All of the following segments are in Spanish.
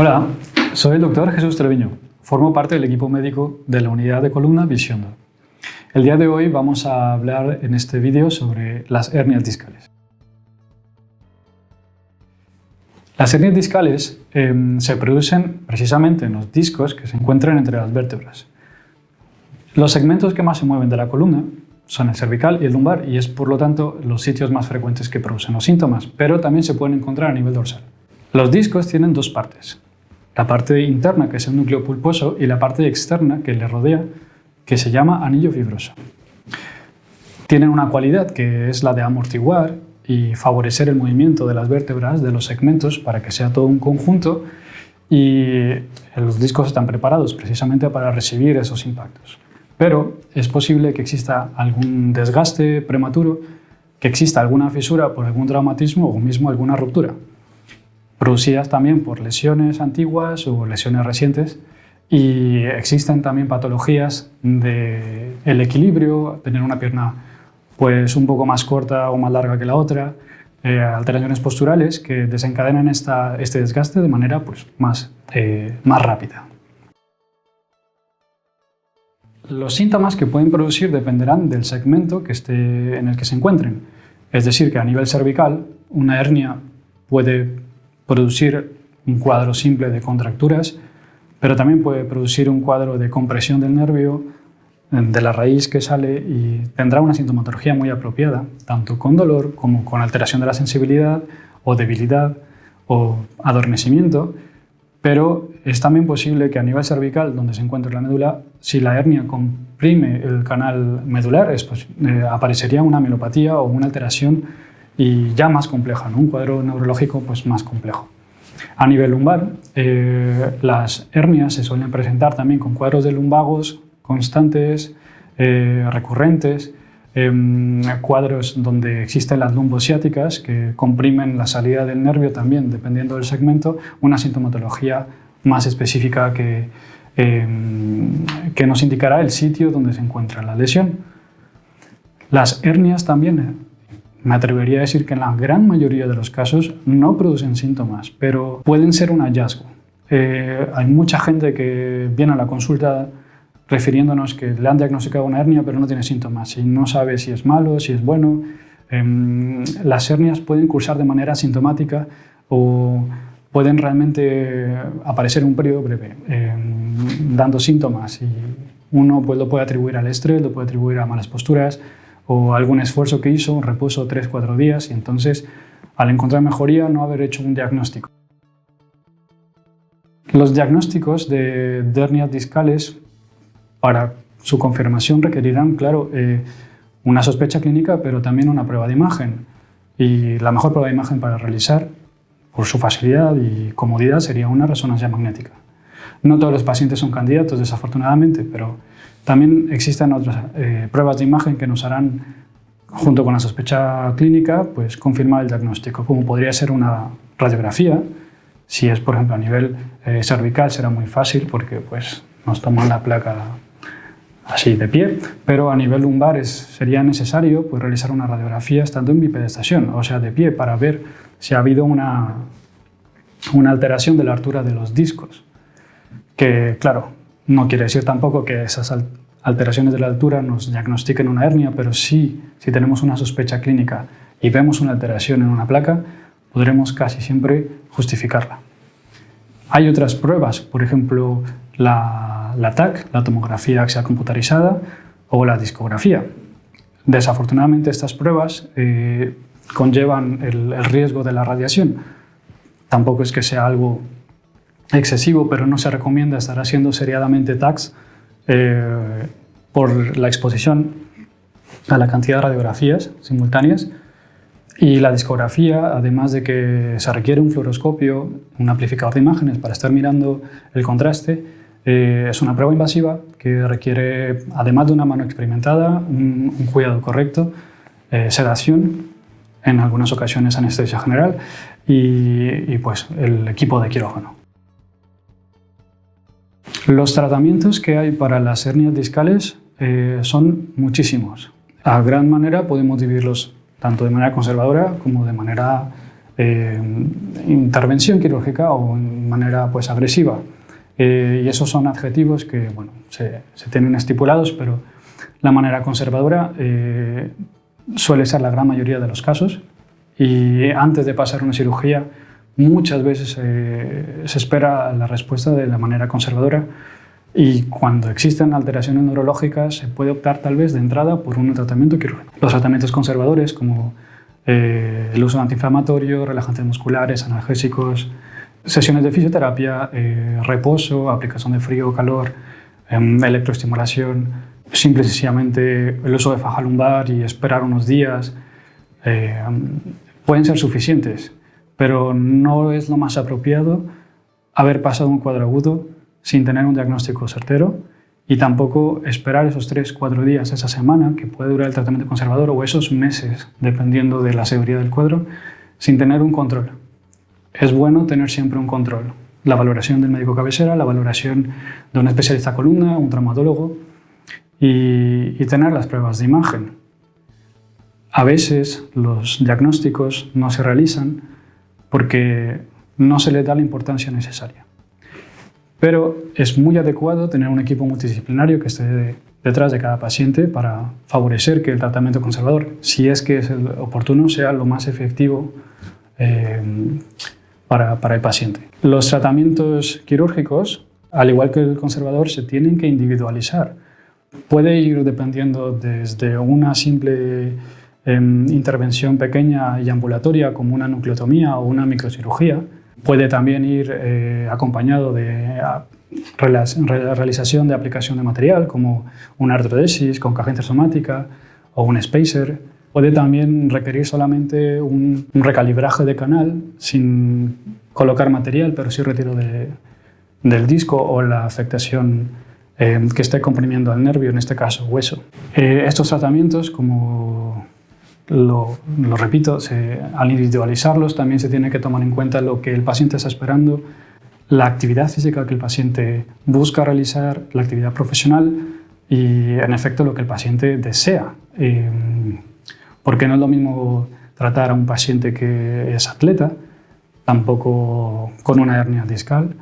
Hola, soy el doctor Jesús Treviño. Formo parte del equipo médico de la unidad de columna Visiondo. El día de hoy vamos a hablar en este vídeo sobre las hernias discales. Las hernias discales se producen precisamente en los discos que se encuentran entre las vértebras. Los segmentos que más se mueven de la columna son el cervical y el lumbar y es por lo tanto los sitios más frecuentes que producen los síntomas, pero también se pueden encontrar a nivel dorsal. Los discos tienen dos partes, la parte interna, que es el núcleo pulposo, y la parte externa que le rodea, que se llama anillo fibroso. Tienen una cualidad que es la de amortiguar y favorecer el movimiento de las vértebras, de los segmentos, para que sea todo un conjunto, y los discos están preparados precisamente para recibir esos impactos. Pero es posible que exista algún desgaste prematuro, que exista alguna fisura por algún traumatismo o mismo alguna ruptura, producidas también por lesiones antiguas o lesiones recientes, y existen también patologías del equilibrio, tener una pierna pues un poco más corta o más larga que la otra, alteraciones posturales que desencadenan este desgaste de manera pues, más rápida. Los síntomas que pueden producir dependerán del segmento en el que se encuentren. Es decir, que a nivel cervical, una hernia puede producir un cuadro simple de contracturas, pero también puede producir un cuadro de compresión del nervio, de la raíz que sale, y tendrá una sintomatología muy apropiada, tanto con dolor como con alteración de la sensibilidad o debilidad o adormecimiento, pero es también posible que a nivel cervical, donde se encuentra la médula, si la hernia comprime el canal medular, aparecería una mielopatía o una alteración y ya más compleja, ¿no? Un cuadro neurológico pues, más complejo. A nivel lumbar, las hernias se suelen presentar también con cuadros de lumbagos constantes, recurrentes, cuadros donde existen las lumbociáticas que comprimen la salida del nervio también, dependiendo del segmento, una sintomatología más específica que nos indicará el sitio donde se encuentra la lesión. Las hernias también, me atrevería a decir que en la gran mayoría de los casos no producen síntomas, pero pueden ser un hallazgo. Hay mucha gente que viene a la consulta refiriéndonos que le han diagnosticado una hernia pero no tiene síntomas y no sabe si es malo, si es bueno. Las hernias pueden cursar de manera asintomática o pueden realmente aparecer en un periodo breve, dando síntomas, y uno pues, lo puede atribuir al estrés, lo puede atribuir a malas posturas o algún esfuerzo que hizo, un reposo 3-4 días, y entonces al encontrar mejoría no haber hecho un diagnóstico. Los diagnósticos de hernias discales para su confirmación requerirán, claro, una sospecha clínica, pero también una prueba de imagen. Y la mejor prueba de imagen para realizar, por su facilidad y comodidad, sería una resonancia magnética. No todos los pacientes son candidatos, desafortunadamente, pero también existen otras pruebas de imagen que nos harán, junto con la sospecha clínica, pues, confirmar el diagnóstico, como podría ser una radiografía. Si es, por ejemplo, a nivel cervical, será muy fácil porque pues, nos toman la placa así de pie, pero a nivel lumbar sería necesario pues, realizar una radiografía estando en bipedestación, o sea, de pie, para ver si ha habido una alteración de la altura de los discos, que, claro, no quiere decir tampoco que esas alteraciones de la altura nos diagnostiquen una hernia, pero sí, si tenemos una sospecha clínica y vemos una alteración en una placa, podremos casi siempre justificarla. Hay otras pruebas, por ejemplo, la TAC, la tomografía axial computarizada, o la discografía. Desafortunadamente, estas pruebas conllevan el riesgo de la radiación. Tampoco es que sea algo excesivo, pero no se recomienda estar haciendo seriadamente TACs por la exposición a la cantidad de radiografías simultáneas. Y la discografía, además de que se requiere un fluoroscopio, un amplificador de imágenes para estar mirando el contraste, es una prueba invasiva que requiere, además de una mano experimentada, un cuidado correcto, sedación, en algunas ocasiones anestesia general y pues el equipo de quirófano. Los tratamientos que hay para las hernias discales son muchísimos. A gran manera podemos dividirlos tanto de manera conservadora como de manera intervención quirúrgica o de manera pues, agresiva. Y esos son adjetivos que bueno, se tienen estipulados, pero la manera conservadora suele ser la gran mayoría de los casos. Y antes de pasar una cirugía, muchas veces se espera la respuesta de la manera conservadora. Y cuando existen alteraciones neurológicas, se puede optar tal vez de entrada por un tratamiento quirúrgico. Los tratamientos conservadores, como el uso de antiinflamatorios, relajantes musculares, analgésicos, sesiones de fisioterapia, reposo, aplicación de frío o calor, electroestimulación, simple y sencillamente el uso de faja lumbar y esperar unos días, pueden ser suficientes, pero no es lo más apropiado haber pasado un cuadro agudo sin tener un diagnóstico certero y tampoco esperar esos 3-4 días, esa semana que puede durar el tratamiento conservador o esos meses, dependiendo de la severidad del cuadro, sin tener un control. Es bueno tener siempre un control. La valoración del médico cabecera, la valoración de un especialista columna, un traumatólogo y tener las pruebas de imagen. A veces los diagnósticos no se realizan porque no se les da la importancia necesaria. Pero es muy adecuado tener un equipo multidisciplinario que esté detrás de cada paciente para favorecer que el tratamiento conservador, si es que es el oportuno, sea lo más efectivo para el paciente. Los tratamientos quirúrgicos, al igual que el conservador, se tienen que individualizar. Puede ir dependiendo desde una simple intervención pequeña y ambulatoria como una nucleotomía o una microcirugía. Puede también ir acompañado de realización de aplicación de material como una artrodesis con caja intersomática o un spacer. Puede también requerir solamente un recalibraje de canal sin colocar material, pero sí retiro del disco o la afectación que esté comprimiendo al nervio, en este caso hueso. Estos tratamientos, como lo repito, al individualizarlos también se tiene que tomar en cuenta lo que el paciente está esperando, la actividad física que el paciente busca realizar, la actividad profesional y, en efecto, lo que el paciente desea. Porque no es lo mismo tratar a un paciente que es atleta, tampoco con una hernia discal,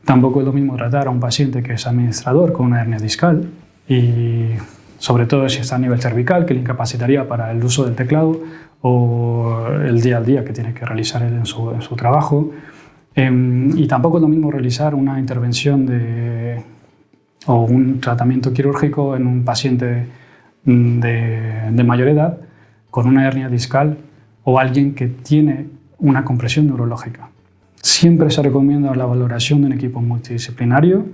tampoco es lo mismo tratar a un paciente que es administrador con una hernia discal y sobre todo si está a nivel cervical, que le incapacitaría para el uso del teclado o el día al día que tiene que realizar él en su trabajo. Y tampoco es lo mismo realizar una intervención o un tratamiento quirúrgico en un paciente de mayor edad con una hernia discal o alguien que tiene una compresión neurológica. Siempre se recomienda la valoración de un equipo multidisciplinario,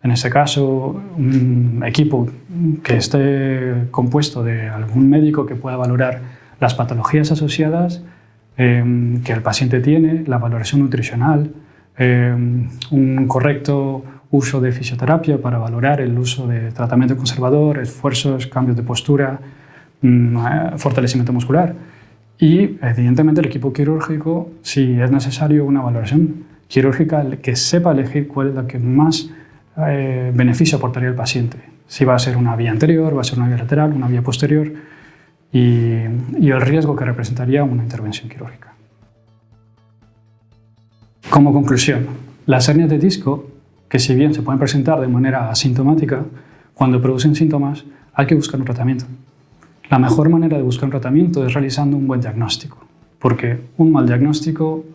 en este caso un equipo que esté compuesto de algún médico que pueda valorar las patologías asociadas que el paciente tiene, la valoración nutricional, un correcto uso de fisioterapia para valorar el uso de tratamiento conservador, esfuerzos, cambios de postura, fortalecimiento muscular y, evidentemente, el equipo quirúrgico, si es necesario una valoración quirúrgica que sepa elegir cuál es la que más beneficio aportaría al paciente. Si va a ser una vía anterior, va a ser una vía lateral, una vía posterior y el riesgo que representaría una intervención quirúrgica. Como conclusión, las hernias de disco, que si bien se pueden presentar de manera asintomática, cuando producen síntomas hay que buscar un tratamiento. La mejor manera de buscar un tratamiento es realizando un buen diagnóstico, porque un mal diagnóstico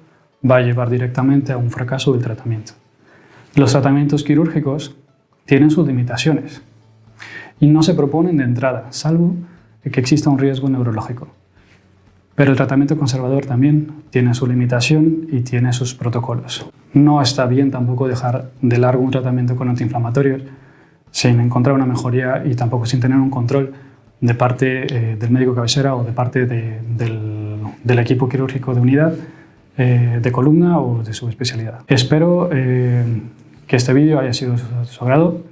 va a llevar directamente a un fracaso del tratamiento. Los tratamientos quirúrgicos tienen sus limitaciones y no se proponen de entrada, salvo que exista un riesgo neurológico. Pero el tratamiento conservador también tiene su limitación y tiene sus protocolos. No está bien tampoco dejar de largo un tratamiento con antiinflamatorios sin encontrar una mejoría y tampoco sin tener un control de parte del médico cabecera o de parte del equipo quirúrgico de unidad, de columna o de subespecialidad. Espero que este vídeo haya sido de su agrado.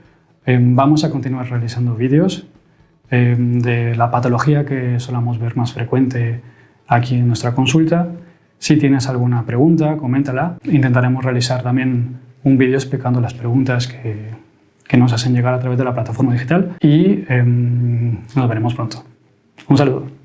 Vamos a continuar realizando vídeos de la patología que solemos ver más frecuente aquí en nuestra consulta. Si tienes alguna pregunta, coméntala. Intentaremos realizar también un vídeo explicando las preguntas que nos hacen llegar a través de la plataforma digital y nos veremos pronto. Un saludo.